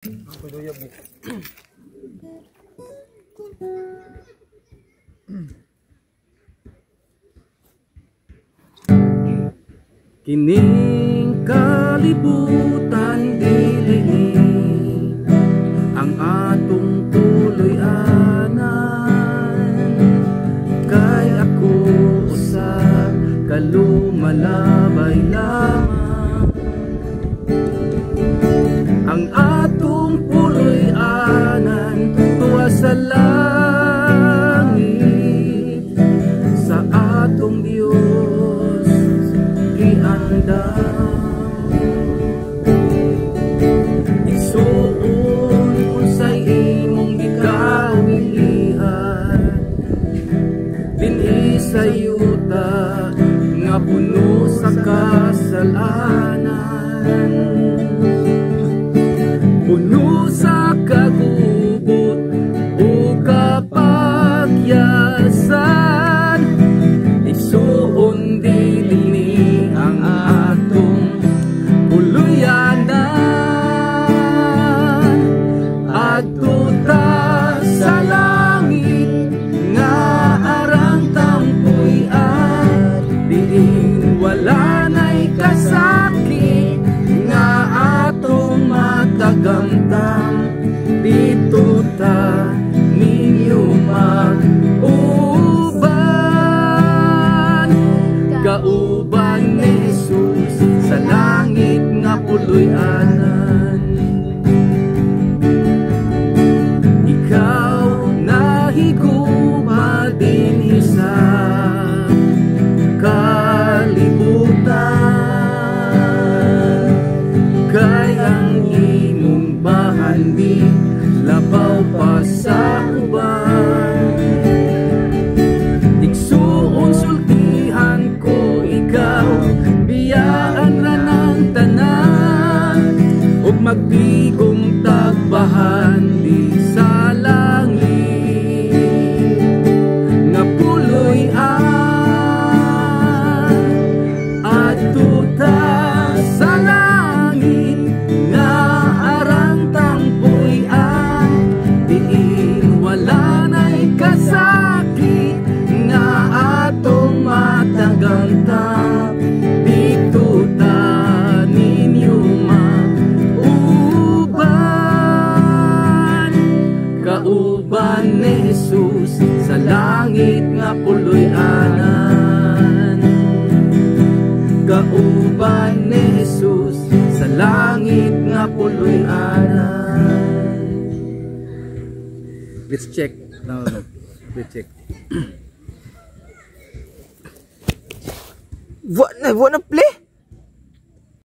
Kining kalibutan dili ang atong tuloy-anan, kay ako usa kalumalabay lamang. Ang atong puloy-anan tuwa sa langit, sa atong Dios giandam. Igsuon unsay imong gikawilihan, dinhi sa yuta nga puno sa kasalanan, puno sa kagubot o kapagyasan. Igsuon dili ang atong puluyanan, adto ta sa langit nga arang tampuy-an, diin wala na'y kasakit nga atong matagamtam. Dito ta ninyo mag-uban, kauban ni Jesus sa langit nga puloy-anan. Ikaw nahigugma din sa kalibutan, kay ang imong bahandi labaw pa sa uban. Igsuon sultihan ko ikaw, biyaan ra ng tanan, ug magtigong tagbahan di sa langit nga puloy-an. Adto ta sa langit nga arang tampuy-an, diin wala na'y kasakit nga atong matagamtam. Dito ta ninyo mag-uban, kauban ni Jesus sa langit nga puloy-anan, kauban ni Jesus sa langit nga puloy-anan. Let's check. No. Let's check. Buat na play.